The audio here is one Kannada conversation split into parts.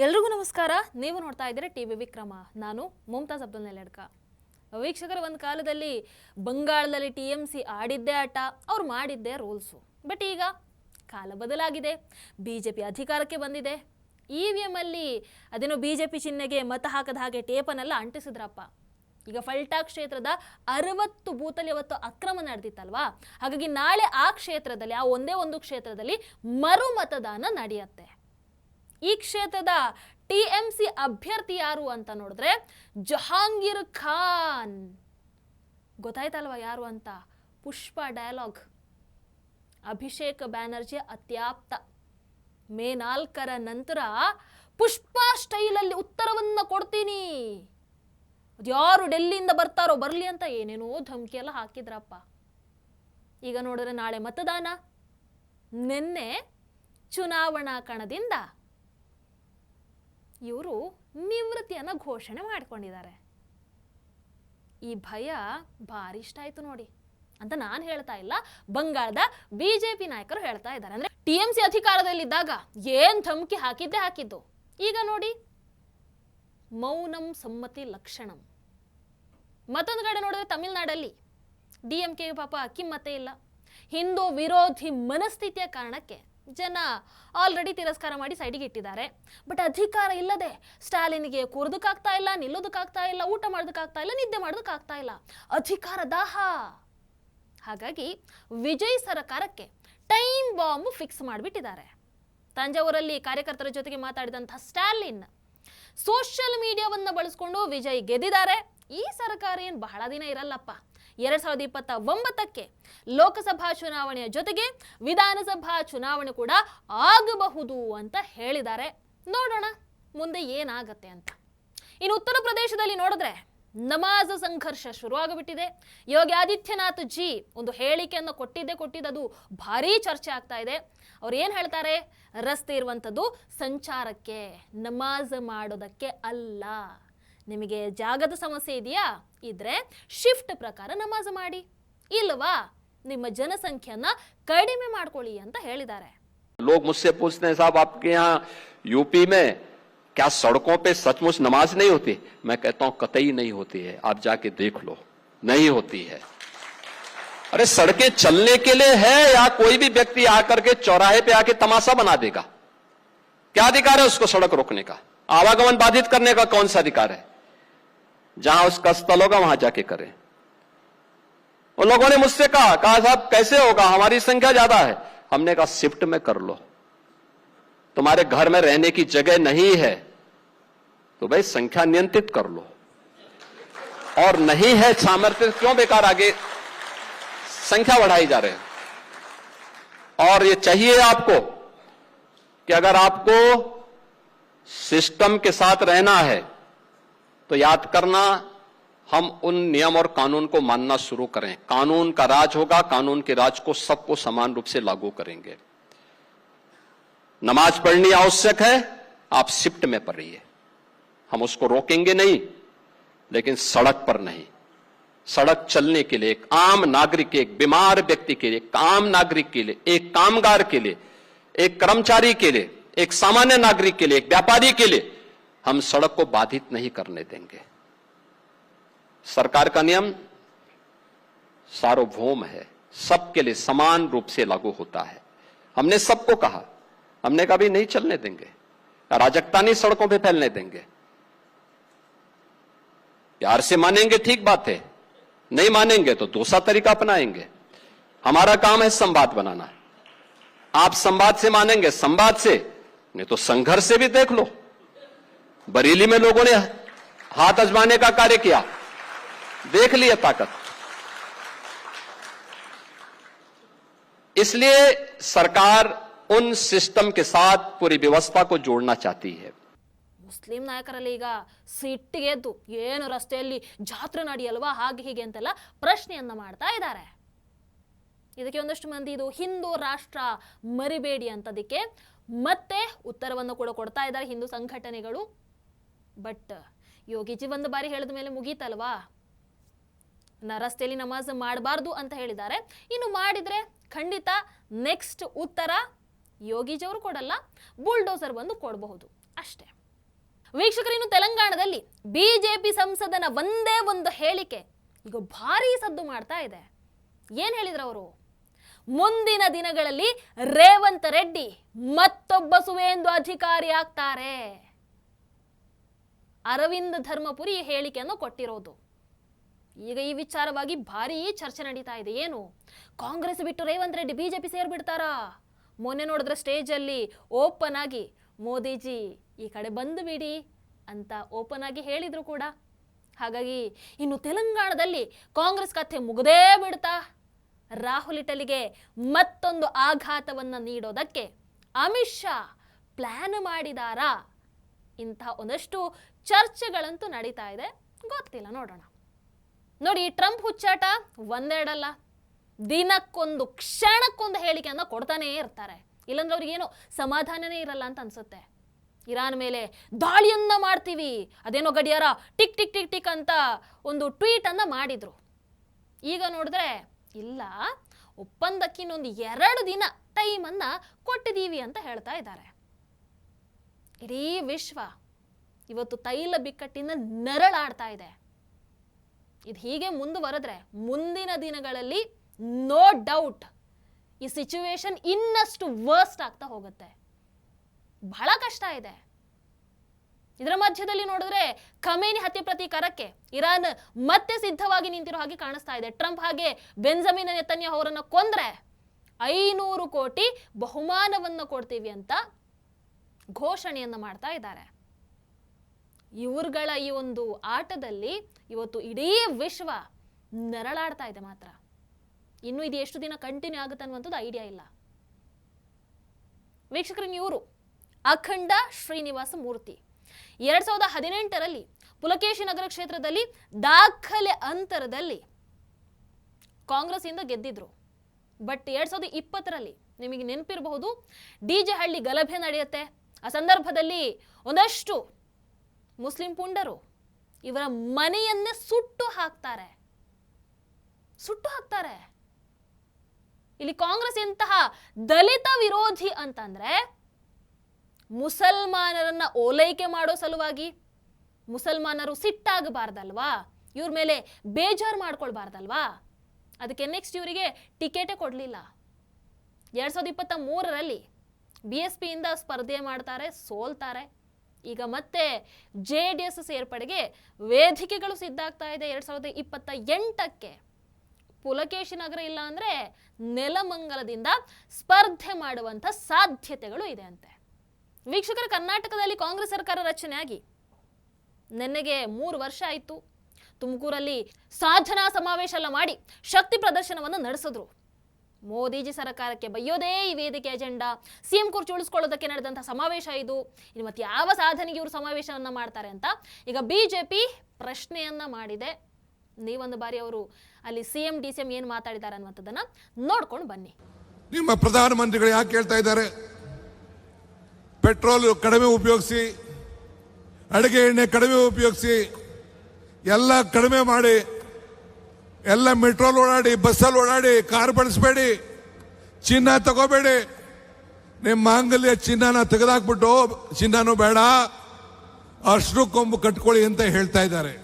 ಎಲ್ರಿಗೂ ನಮಸ್ಕಾರ. ನೀವು ನೋಡ್ತಾ ಇದ್ದೀರಾ ಟಿವಿ ವಿಕ್ರಮ. ನಾನು ಮುಮ್ತಾಜ್ ಅಬ್ದುಲ್ ನೆಲಡ್ಕ. ವೀಕ್ಷಕರ, ಒಂದು ಕಾಲದಲ್ಲಿ ಬಂಗಾಳದಲ್ಲಿ TMC ಆಡಿದ್ದೇ ಆಟ, ಅವ್ರು ಮಾಡಿದ್ದೇ ರೂಲ್ಸು. ಬಟ್ ಈಗ ಕಾಲ ಬದಲಾಗಿದೆ, BJP ಅಧಿಕಾರಕ್ಕೆ ಬಂದಿದೆ. EVM ಅಲ್ಲಿ ಅದೇನೋ BJP ಚಿಹ್ನೆಗೆ ಮತ ಹಾಕದ ಹಾಗೆ ಟೇಪನ್ನೆಲ್ಲ ಅಂಟಿಸಿದ್ರಪ್ಪ. ಈಗ ಫಲ್ಟಾ ಕ್ಷೇತ್ರದ 60 ಬೂತಲ್ಲಿ ಅವತ್ತು ಅಕ್ರಮ ನಡೆದಿತ್ತಲ್ವಾ, ಹಾಗಾಗಿ ನಾಳೆ ಆ ಕ್ಷೇತ್ರದಲ್ಲಿ, ಆ ಒಂದೇ ಒಂದು ಕ್ಷೇತ್ರದಲ್ಲಿ ಮರು ಮತದಾನ ನಡೆಯುತ್ತೆ. ಈ ಕ್ಷೇತ್ರದ TMC ಅಭ್ಯರ್ಥಿ ಯಾರು ಅಂತ ನೋಡಿದ್ರೆ ಜಹಾಂಗೀರ್ ಖಾನ್. ಗೊತ್ತಾಯ್ತಲ್ವಾ ಯಾರು ಅಂತ? ಪುಷ್ಪ ಡೈಲಾಗ್, ಅಭಿಷೇಕ್ ಬ್ಯಾನರ್ಜಿ ಅತ್ಯಾಪ್ತ. ಮೇ 4ರ ನಂತರ ಪುಷ್ಪ ಸ್ಟೈಲಲ್ಲಿ ಉತ್ತರವನ್ನ ಕೊಡ್ತೀನಿ, ಯಾರು ಡೆಲ್ಲಿಯಿಂದ ಬರ್ತಾರೋ ಬರ್ಲಿ ಅಂತ ಏನೇನೋ ಧಮಕಿ ಎಲ್ಲ ಹಾಕಿದ್ರಪ್ಪ. ಈಗ ನೋಡಿದ್ರೆ ನಾಳೆ ಮತದಾನ. ನಿನ್ನೆ ಚುನಾವಣಾ ಕಣದಿಂದ ಇವರು ನಿವೃತ್ತಿಯನ್ನು ಘೋಷಣೆ ಮಾಡಿಕೊಂಡಿದ್ದಾರೆ. ಈ ಭಯ ಭಾರಿ ಇಷ್ಟ ಆಯ್ತು ನೋಡಿ ಅಂತ ನಾನು ಹೇಳ್ತಾ ಇಲ್ಲ, ಬಂಗಾಳದ BJP ನಾಯಕರು ಹೇಳ್ತಾ ಇದ್ದಾರೆ. ಅಂದ್ರೆ TMC ಅಧಿಕಾರದಲ್ಲಿದ್ದಾಗ ಏನ್ ಧಮಕಿ ಹಾಕಿದ್ದು. ಈಗ ನೋಡಿ, ಮೌನಂ ಸಮ್ಮತಿ ಲಕ್ಷಣಂ. ಮತ್ತೊಂದು ಕಡೆ ನೋಡಿದ್ರೆ ತಮಿಳುನಾಡಲ್ಲಿ DMK ಪಾಪ ಕಿಮ್ಮತ್ತೆ ಇಲ್ಲ. ಹಿಂದೂ ವಿರೋಧಿ ಮನಸ್ಥಿತಿಯ ಕಾರಣಕ್ಕೆ ಜನ ಆಲ್ರೆಡಿ ತಿರಸ್ಕಾರ ಮಾಡಿ ಸೈಡಿಗೆ ಇಟ್ಟಿದ್ದಾರೆ. ಬಟ್ ಅಧಿಕಾರ ಇಲ್ಲದೆ ಸ್ಟಾಲಿನ್ಗೆ ಕೂರ್ದಕ್ಕಾಗ್ತಾ ಇಲ್ಲ, ನಿಲ್ಲೋದಕ್ಕಾಗ್ತಾ ಇಲ್ಲ, ಊಟ ಮಾಡೋದಕ್ಕಾಗ್ತಾ ಇಲ್ಲ, ನಿದ್ದೆ ಮಾಡೋದಕ್ಕಾಗ್ತಾ ಇಲ್ಲ. ಅಧಿಕಾರ ದಾಹ. ಹಾಗಾಗಿ ವಿಜಯ್ ಸರ್ಕಾರಕ್ಕೆ ಟೈಮ್ ಬಾಂಬ್ ಫಿಕ್ಸ್ ಮಾಡಿಬಿಟ್ಟಿದ್ದಾರೆ. ತಂಜಾವೂರಲ್ಲಿ ಕಾರ್ಯಕರ್ತರ ಜೊತೆಗೆ ಮಾತಾಡಿದಂತಹ ಸ್ಟಾಲಿನ್ ಸೋಷಿಯಲ್ ಮೀಡಿಯಾವನ್ನ ಬಳಸ್ಕೊಂಡು ವಿಜಯ್ ಗೆದ್ದಿದ್ದಾರೆ. ಈ ಸರ್ಕಾರ ಏನು ಬಹಳ ದಿನ ಇರಲ್ಲಪ್ಪ, 2029ಕ್ಕೆ ಲೋಕಸಭಾ ಚುನಾವಣೆಯ ಜೊತೆಗೆ ವಿಧಾನಸಭಾ ಚುನಾವಣೆ ಕೂಡ ಆಗಬಹುದು ಅಂತ ಹೇಳಿದ್ದಾರೆ. ನೋಡೋಣ ಮುಂದೆ ಏನಾಗತ್ತೆ ಅಂತ. ಇನ್ನು ಉತ್ತರ ಪ್ರದೇಶದಲ್ಲಿ ನೋಡಿದ್ರೆ ನಮಾಜ್ ಸಂಘರ್ಷ ಶುರು ಆಗಿಬಿಟ್ಟಿದೆ. ಯೋಗಿ ಆದಿತ್ಯನಾಥ್ ಜಿ ಒಂದು ಹೇಳಿಕೆಯನ್ನು ಕೊಟ್ಟಿದ್ದು ಭಾರೀ ಚರ್ಚೆ ಆಗ್ತಾ ಇದೆ. ಅವ್ರು ಏನು ಹೇಳ್ತಾರೆ? ರಸ್ತೆ ಇರುವಂಥದ್ದು ಸಂಚಾರಕ್ಕೆ, ನಮಾಜ್ ಮಾಡೋದಕ್ಕೆ ಅಲ್ಲ. ನಿಮಗೆ ಜಾಗದ ಸಮಸ್ಯೆ ಇದೆಯಾ? ಇದ್ರೆ ಶಿಫ್ಟ್ ಪ್ರಕಾರ ನಮಾಜ್ ಮಾಡಿ, ಇಲ್ವಾ ನಿಮ್ಮ ಜನಸಂಖ್ಯೆಯನ್ನ ಕಡಿಮೆ ಮಾಡ್ಕೊಳ್ಳಿ ಅಂತ ಹೇಳಿದ್ದಾರೆ. लोग मुझसे पूछते हैं, साहब आपके यहाँ यूपी में क्या सड़कों पे सचमुच नमाज नहीं होती? मैं कहता हूं कतई नहीं होती है, आप जाके देख लो, नहीं होती है। अरे सड़कें चलने के लिए है या कोई भी व्यक्ति आकर के चौराहे पे आके तमाशा बना देगा? क्या अधिकार है उसको सड़क रोकने का? आवागमन बाधित करने का कौन सा अधिकार है? जहां उसका स्थल होगा वहां जाके करें। उन लोगों ने मुझसे कहा साहब कैसे होगा, हमारी संख्या ज्यादा है। हमने कहा शिफ्ट में कर लो, तुम्हारे घर में रहने की जगह नहीं है तो भाई संख्या नियंत्रित कर लो, और नहीं है सामर्थ्य क्यों बेकार आगे संख्या बढ़ाई जा रहे हैं। और ये चाहिए आपको कि अगर आपको सिस्टम के साथ रहना है तो याद करना, हम उन नियम और कानून को मानना शुरू करें। कानून का राज होगा, कानून के राज को सबको समान रूप से लागू करेंगे। नमाज पढ़नी आवश्यक है, आप शिफ्ट में पढ़िए, हम उसको रोकेंगे नहीं, लेकिन सड़क पर नहीं। सड़क चलने के लिए एक आम नागरिक के, एक बीमार व्यक्ति के लिए, एक आम नागरिक के लिए, एक कामगार के लिए, एक कर्मचारी के लिए, एक सामान्य नागरिक के लिए, एक व्यापारी के लिए हम सड़क को बाधित नहीं करने देंगे। सरकार का नियम सार्वभौम है, सबके लिए समान रूप से लागू होता है। हमने सबको कहा, हमने कभी नहीं चलने देंगे, अराजकता नहीं सड़कों पे फैलने देंगे। प्यार से मानेंगे ठीक बात है, नहीं मानेंगे तो दूसरा तरीका अपनाएंगे। हमारा काम है संवाद बनाना। आप संवाद से मानेंगे, संवाद से, नहीं तो संघर्ष से भी देख लो। बरेली में लोगों ने हाथ आजमाने का कार्य किया, देख लिया ताकत। इसलिए सरकार उन सिस्टम के साथ पूरी व्यवस्था को जोड़ना चाहती है। ಮುಸ್ಲಿಂ ನಾಯಕರಲ್ಲಿ ಈಗ ಸಿಟ್ಟಿಗೆ ಎದ್ದು ಏನು ರಸ್ತೆಯಲ್ಲಿ ಜಾತ್ರೆ ನಡೆಯಲ್ವಾ ಹಾಗೆ ಹೀಗೆ ಅಂತೆಲ್ಲ ಪ್ರಶ್ನೆಯನ್ನ ಮಾಡ್ತಾ ಇದ್ದಾರೆ. ಇದಕ್ಕೆ ಒಂದಷ್ಟು ಮಂದಿ ಇದು ಹಿಂದೂ ರಾಷ್ಟ್ರ ಮರಿಬೇಡಿ ಅಂತದಕ್ಕೆ ಮತ್ತೆ ಉತ್ತರವನ್ನು ಕೂಡ ಕೊಡ್ತಾ ಇದ್ದಾರೆ ಹಿಂದೂ ಸಂಘಟನೆಗಳು. ಬಟ್ ಯೋಗಿಜಿ ಒಂದು ಬಾರಿ ಹೇಳಿದ ಮೇಲೆ ಮುಗೀತಲ್ವಾ, ರಸ್ತೆಯಲ್ಲಿ ನಮಾಜ್ ಮಾಡಬಾರ್ದು ಅಂತ ಹೇಳಿದ್ದಾರೆ. ಇನ್ನು ಮಾಡಿದ್ರೆ ಖಂಡಿತ ನೆಕ್ಸ್ಟ್ ಉತ್ತರ ಯೋಗಿಜಿ ಅವರು ಕೊಡಲ್ಲ, ಬುಲ್ಡೋಸರ್ ಬಂದು ಕೊಡಬಹುದು ಅಷ್ಟೇ. ವೀಕ್ಷಕರು, ಇನ್ನು ತೆಲಂಗಾಣದಲ್ಲಿ ಬಿಜೆಪಿ ಸಂಸದನ ಒಂದೇ ಒಂದು ಹೇಳಿಕೆ ಈಗ ಭಾರೀ ಸದ್ದು ಮಾಡ್ತಾ ಇದೆ. ಏನ್ ಹೇಳಿದ್ರು ಅವರು? ಮುಂದಿನ ದಿನಗಳಲ್ಲಿ ರೇವಂತ್ ರೆಡ್ಡಿ ಮತ್ತೊಬ್ಬ ಸುವೇಂದು ಅಧಿಕಾರಿ ಆಗ್ತಾರೆ. ಅರವಿಂದ್ ಧರ್ಮಪುರಿ ಈ ಹೇಳಿಕೆಯನ್ನು ಕೊಟ್ಟಿರೋದು. ಈಗ ಈ ವಿಚಾರವಾಗಿ ಭಾರೀ ಚರ್ಚೆ ನಡೀತಾ ಇದೆ. ಏನು, ಕಾಂಗ್ರೆಸ್ ಬಿಟ್ಟು ರೇವಂತ್ ರೆಡ್ಡಿ ಬಿಜೆಪಿ ಸೇರ್ಬಿಡ್ತಾರಾ? ಮೊನ್ನೆ ನೋಡಿದ್ರೆ ಸ್ಟೇಜ್ ಅಲ್ಲಿ ಓಪನ್ ಆಗಿ ಮೋದಿಜಿ ಈ ಕಡೆ ಬಂದು ಬಿಡಿ ಅಂತ ಓಪನ್ ಆಗಿ ಹೇಳಿದ್ರು ಕೂಡ. ಹಾಗಾಗಿ ಇನ್ನು ತೆಲಂಗಾಣದಲ್ಲಿ ಕಾಂಗ್ರೆಸ್ ಕಥೆ ಮುಗದೇ ಬಿಡ್ತಾ? ರಾಹುಲ್ ಇಟಲಿಗೆ ಮತ್ತೊಂದು ಆಘಾತವನ್ನ ನೀಡೋದಕ್ಕೆ ಅಮಿತ್ ಶಾ ಪ್ಲಾನ್ ಮಾಡಿದಾರಾ? ಇಂಥ ಒಂದಷ್ಟು ಚರ್ಚೆಗಳಂತೂ ನಡೀತಾ ಇದೆ. ಗೊತ್ತಿಲ್ಲ, ನೋಡೋಣ. ನೋಡಿ, ಟ್ರಂಪ್ ಹುಚ್ಚಾಟ ಒಂದೆರಡಲ್ಲ, ದಿನಕ್ಕೊಂದು ಕ್ಷಣಕ್ಕೊಂದು ಹೇಳಿಕೆಯನ್ನ ಕೊಡ್ತಾನೇ ಇರ್ತಾರೆ. ಇಲ್ಲಾಂದ್ರೆ ಅವ್ರಿಗೇನು ಸಮಾಧಾನನೇ ಇರಲ್ಲ ಅಂತ ಅನ್ಸುತ್ತೆ. ಇರಾನ್ ಮೇಲೆ ದಾಳಿಯನ್ನ ಮಾಡ್ತೀವಿ, ಅದೇನೋ ಗಡಿಯಾರ ಟಿಕ್ ಟಿಕ್ ಟಿಕ್ ಟಿಕ್ ಅಂತ ಒಂದು ಟ್ವೀಟ್ ಅನ್ನ ಮಾಡಿದ್ರು. ಈಗ ನೋಡಿದ್ರೆ ಇಲ್ಲ, ಒಪ್ಪಂದಕ್ಕೆ ಇನ್ನೊಂದು 2 ದಿನ ಟೈಮ್ ಅನ್ನ ಕೊಟ್ಟಿದ್ದೀವಿ ಅಂತ ಹೇಳ್ತಾ ಇದ್ದಾರೆ. ಇಡೀ ವಿಶ್ವ ಇವತ್ತು ತೈಲ ಬಿಕ್ಕಟ್ಟಿನ ನೆರಳಾಡ್ತಾ ಇದೆ. ಇದು ಹೀಗೆ ಮುಂದುವರೆದ್ರೆ ಮುಂದಿನ ದಿನಗಳಲ್ಲಿ ನೋ ಡೌಟ್ ಈ ಸಿಚುವೇಶನ್ ಇನ್ನಷ್ಟು ವರ್ಸ್ಟ್ ಆಗ್ತಾ ಹೋಗುತ್ತೆ. ಬಹಳ ಕಷ್ಟ ಇದೆ. ಇದರ ಮಧ್ಯದಲ್ಲಿ ನೋಡಿದ್ರೆ ಖಮೇನಿ ಹತ್ಯೆ ಪ್ರತೀಕಾರಕ್ಕೆ ಇರಾನ್ ಮತ್ತೆ ಸಿದ್ಧವಾಗಿ ನಿಂತಿರೋ ಹಾಗೆ ಕಾಣಿಸ್ತಾ ಇದೆ. ಟ್ರಂಪ್ ಹಾಗೆ ಬೆಂಜಮಿನ್ ನೆತನ್ಯಾಹು ಅವರನ್ನ ಕೊಂದ್ರೆ 500 ಕೋಟಿ ಬಹುಮಾನವನ್ನು ಕೊಡ್ತೀವಿ ಅಂತ ಘೋಷಣೆಯನ್ನ ಮಾಡ್ತಾ ಇದ್ದಾರೆ. ಇವ್ರುಗಳ ಈ ಒಂದು ಆಟದಲ್ಲಿ ಇವತ್ತು ಇಡೀ ವಿಶ್ವ ನೆರಳಾಡ್ತಾ ಇದೆ. ಮಾತ್ರ ಇನ್ನು ಇದು ಎಷ್ಟು ದಿನ ಕಂಟಿನ್ಯೂ ಆಗುತ್ತೆ ಅನ್ನುವಂಥದ್ದು ಐಡಿಯಾ ಇಲ್ಲ. ವೀಕ್ಷಕರನ್ನ ಇವರು ಅಖಂಡ ಶ್ರೀನಿವಾಸ ಮೂರ್ತಿ 2018ರಲ್ಲಿ ಪುಲಕೇಶಿ ನಗರ ಕ್ಷೇತ್ರದಲ್ಲಿ ದಾಖಲೆ ಅಂತರದಲ್ಲಿ ಕಾಂಗ್ರೆಸ್ ಇಂದ ಗೆದ್ದಿದ್ರು. ಬಟ್ 2020ರಲ್ಲಿ ನಿಮಗೆ ನೆನಪಿರಬಹುದು, ಡಿಜೆ ಹಳ್ಳಿ ಗಲಭೆ ನಡೆಯುತ್ತೆ. ಆ ಸಂದರ್ಭದಲ್ಲಿ ಒಂದಷ್ಟು ಮುಸ್ಲಿಂ ಪುಂಡರು ಇವರ ಮನೆಯನ್ನೇ ಸುಟ್ಟು ಹಾಕ್ತಾರೆ. ಇಲ್ಲಿ ಕಾಂಗ್ರೆಸ್ ಎಂತಹ ದಲಿತ ವಿರೋಧಿ ಅಂತಂದ್ರೆ ಮುಸಲ್ಮಾನರನ್ನ ಓಲೈಕೆ ಮಾಡೋ ಸಲುವಾಗಿ, ಮುಸಲ್ಮಾನರು ಸಿಟ್ಟಾಗಬಾರ್ದಲ್ವಾ, ಇವ್ರ ಮೇಲೆ ಬೇಜಾರು ಮಾಡ್ಕೊಳ್ಬಾರ್ದಲ್ವಾ, ಅದಕ್ಕೆ ನೆಕ್ಸ್ಟ್ ಇವರಿಗೆ ಟಿಕೆಟೇ ಕೊಡಲಿಲ್ಲ. 2023ರಲ್ಲಿ BSP ಇಂದ ಸ್ಪರ್ಧೆ ಮಾಡ್ತಾರೆ, ಸೋಲ್ತಾರೆ. ಈಗ ಮತ್ತೆ JDS ಸೇರ್ಪಡೆಗೆ ವೇದಿಕೆಗಳು ಸಿದ್ಧ ಆಗ್ತಾ ಇದೆ. 2028ಕ್ಕೆ ಪುಲಕೇಶಿ ನಗರ ಇಲ್ಲ ಅಂದ್ರೆ ನೆಲಮಂಗಲದಿಂದ ಸ್ಪರ್ಧೆ ಮಾಡುವಂತ ಸಾಧ್ಯತೆಗಳು ಇದೆ ಅಂತೆ. ವೀಕ್ಷಕರ, ಕರ್ನಾಟಕದಲ್ಲಿ ಕಾಂಗ್ರೆಸ್ ಸರ್ಕಾರ ರಚನೆಯಾಗಿ ನೆನ್ನೆಗೆ 3 ವರ್ಷ ಆಯಿತು. ತುಮಕೂರಲ್ಲಿ ಸಾಧನಾ ಸಮಾವೇಶ ಎಲ್ಲ ಮಾಡಿ ಶಕ್ತಿ ಪ್ರದರ್ಶನವನ್ನು ನಡೆಸಿದ್ರು. ಮೋದಿಜಿ ಸರ್ಕಾರಕ್ಕೆ ಬೈಯೋದೇ ಈ ವೇದಿಕೆ ಅಜೆಂಡಾ. CM ಕುರ್ಚಿ ಉಳಿಸ್ಕೊಳ್ಳೋದಕ್ಕೆ ನಡೆದಂತಹ ಸಮಾವೇಶ ಇದು. ಇನ್ನು ಮತ್ತೆ ಯಾವ ಸಾಧನೆಗೆ ಇವರು ಸಮಾವೇಶವನ್ನ ಮಾಡ್ತಾರೆ ಅಂತ ಈಗ BJP ಪ್ರಶ್ನೆಯನ್ನ ಮಾಡಿದೆ. ನೀವೊಂದು ಬಾರಿ ಅವರು ಅಲ್ಲಿ CM DCM ಏನು ಮಾತಾಡಿದ್ದಾರೆ ಅನ್ನುವಂಥದ್ದನ್ನ ನೋಡ್ಕೊಂಡು ಬನ್ನಿ. ನಿಮ್ಮ ಪ್ರಧಾನಮಂತ್ರಿಗಳು ಯಾಕೆ ಹೇಳ್ತಾ ಇದ್ದಾರೆ ಪೆಟ್ರೋಲ್ ಕಡಿಮೆ ಉಪಯೋಗಿಸಿ, ಅಡುಗೆ ಎಣ್ಣೆ ಕಡಿಮೆ ಉಪಯೋಗಿಸಿ, ಎಲ್ಲ ಕಡಿಮೆ ಮಾಡಿ, ಎಲ್ಲ ಮೆಟ್ರೋಲ್ ಓಡಾಡಿ, ಬಸ್ಸಲ್ಲಿ ಓಡಾಡಿ, ಕಾರ್ ಬಳಸಬೇಡಿ, ಚಿನ್ನ ತಗೋಬೇಡಿ, ನಿಮ್ಮ ಮಾಂಗಲ್ಯ ಚಿನ್ನನ ತೆಗೆದಾಕ್ಬಿಟ್ಟು ಚಿನ್ನನೂ ಬೇಡ, ಅರ್ಶಿನ ಕೊಂಬು ಕಟ್ಕೊಳ್ಳಿ ಅಂತ ಹೇಳ್ತಾ ಇದ್ದಾರೆ.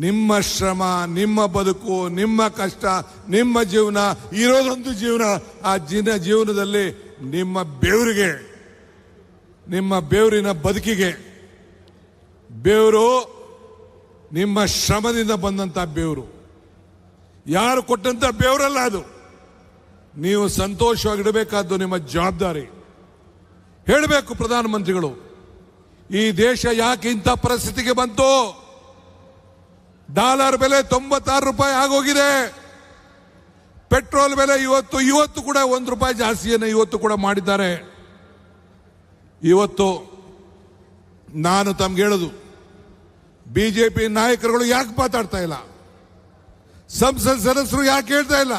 ನಿಮ್ಮ ಶ್ರಮ, ನಿಮ್ಮ ಬದುಕು, ನಿಮ್ಮ ಕಷ್ಟ, ನಿಮ್ಮ ಜೀವನ ಇರೋದೊಂದು ಜೀವನ. ಆ ಜೀವನದಲ್ಲಿ ನಿಮ್ಮ ಬೆವರಿಗೆ, ನಿಮ್ಮ ಬೆವರಿನ ಬದುಕಿಗೆ, ಬೆವರು ನಿಮ್ಮ ಶ್ರಮದಿಂದ ಬಂದಂತ ಬೆವರು, ಯಾರು ಕೊಟ್ಟಂತ ಬೆವರಲ್ಲ ಅದು. ನೀವು ಸಂತೋಷವಾಗಿಡಬೇಕಾದ್ದು ನಿಮ್ಮ ಜವಾಬ್ದಾರಿ. ಹೇಳಬೇಕು ಪ್ರಧಾನಮಂತ್ರಿಗಳು, ಈ ದೇಶ ಯಾಕೆ ಇಂಥ ಪರಿಸ್ಥಿತಿಗೆ ಬಂತು? ಡಾಲರ್ ಬೆಲೆ 96 ರೂಪಾಯಿ ಆಗೋಗಿದೆ. ಪೆಟ್ರೋಲ್ ಬೆಲೆ ಇವತ್ತು ಕೂಡ 1 ರೂಪಾಯಿ ಜಾಸ್ತಿಯನ್ನು ಇವತ್ತು ಕೂಡ ಮಾಡಿದ್ದಾರೆ. ಇವತ್ತು ನಾನು ತಮ್ಗೆ ಹೇಳೋದು, BJP ನಾಯಕರುಗಳು ಯಾಕೆ ಮಾತಾಡ್ತಾ ಇಲ್ಲ? ಸಂಸತ್ ಸದಸ್ಯರು ಯಾಕೆ ಹೇಳ್ತಾ ಇಲ್ಲ?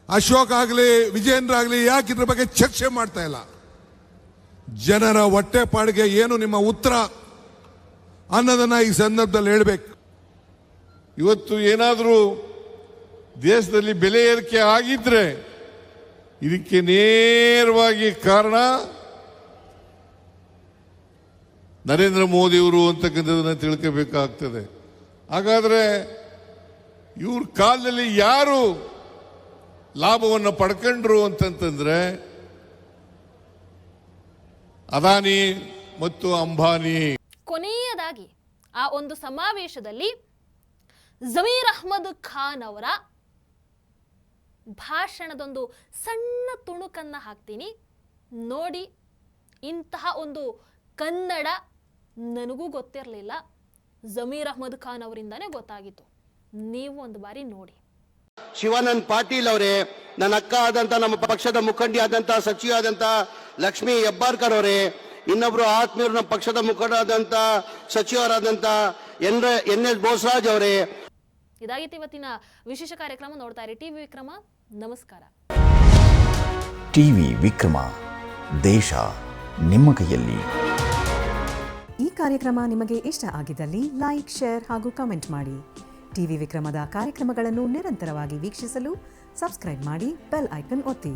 ಅಶೋಕ್ ಆಗಲಿ, ವಿಜೇಂದ್ರ ಆಗಲಿ ಯಾಕೆ ಇದ್ರ ಬಗ್ಗೆ ಚರ್ಚೆ ಮಾಡ್ತಾ ಇಲ್ಲ? ಜನರ ಹೊಟ್ಟೆಪಾಡಿಗೆ ಏನು ನಿಮ್ಮ ಉತ್ತರ ಅನ್ನೋದನ್ನ ಈ ಸಂದರ್ಭದಲ್ಲಿ ಹೇಳಬೇಕು. ಇವತ್ತು ಏನಾದರೂ ದೇಶದಲ್ಲಿ ಬೆಲೆ ಏರಿಕೆ ಆಗಿದ್ರೆ ಇದಕ್ಕೆ ನೇರವಾಗಿ ಕಾರಣ ನರೇಂದ್ರ ಮೋದಿಯವರು ಅಂತಕ್ಕಂಥದ್ದನ್ನ ತಿಳ್ಕೋಬೇಕಾಗ್ತದೆ. ಹಾಗಾದ್ರೆ ಇವ್ರ ಕಾಲದಲ್ಲಿ ಯಾರು ಲಾಭವನ್ನು ಪಡ್ಕೊಂಡ್ರು ಅಂತಂತಂದ್ರೆ ಅದಾನಿ ಮತ್ತು ಅಂಬಾನಿ. ಕೊನೆಯದಾಗಿ ಆ ಒಂದು ಸಮಾವೇಶದಲ್ಲಿ ಜಮೀರ್ ಅಹ್ಮದ್ ಖಾನ್ ಅವರ ಭಾಷಣದೊಂದು ಸಣ್ಣ ತುಣುಕನ್ನ ಹಾಕ್ತೀನಿ ನೋಡಿ. ಇಂತಹ ಒಂದು ಕನ್ನಡ ನನಗೂ ಗೊತ್ತಿರಲಿಲ್ಲ, ಜಮೀರ್ ಅಹ್ಮದ್ ಖಾನ್ ಅವರಿಂದಾನೇ ಗೊತ್ತಾಗಿತ್ತು. ನೀವು ಒಂದು ಬಾರಿ ನೋಡಿ. ಶಿವಾನಂದ್ ಪಾಟೀಲ್ ಅವರೇ, ನನ್ನ ಅಕ್ಕ ಆದಂತ, ನಮ್ಮ ಪಕ್ಷದ ಮುಖಂಡಿ ಆದಂತ, ಸಚಿವ ಆದಂತ ಲಕ್ಷ್ಮೀ ಹೆಬ್ಬಾಳ್ಕರ್ ಅವರೇ, ಇನ್ನೊಬ್ರು ಆತ್ಮೀಯರು ನಮ್ಮ ಪಕ್ಷದ ಮುಖಂಡರಾದಂತ ಸಚಿವರಾದಂತ ಎನ್.ಎಸ್. ಬೋಸರಾಜ್ ಅವರೇ. ಇದಾಗಿತ್ತು ಇವತ್ತಿನ ವಿಶೇಷ ಕಾರ್ಯಕ್ರಮ. ನೋಡ್ತಾ ಇರಿ ಟಿವಿ ವಿಕ್ರಮ. ನಮಸ್ಕಾರ. ಟಿವಿ ವಿಕ್ರಮ, ದೇಶ ನಿಮ್ಮ ಕೈಯಲ್ಲಿ. ಈ ಕಾರ್ಯಕ್ರಮ ನಿಮಗೆ ಇಷ್ಟ ಆಗಿದ್ದಲ್ಲಿ ಲೈಕ್, ಶೇರ್ ಹಾಗೂ ಕಮೆಂಟ್ ಮಾಡಿ. ಟಿವಿ ವಿಕ್ರಮದ ಕಾರ್ಯಕ್ರಮಗಳನ್ನು ನಿರಂತರವಾಗಿ ವೀಕ್ಷಿಸಲು ಸಬ್ಸ್ಕ್ರೈಬ್ ಮಾಡಿ, ಬೆಲ್ ಐಕನ್ ಒತ್ತಿ.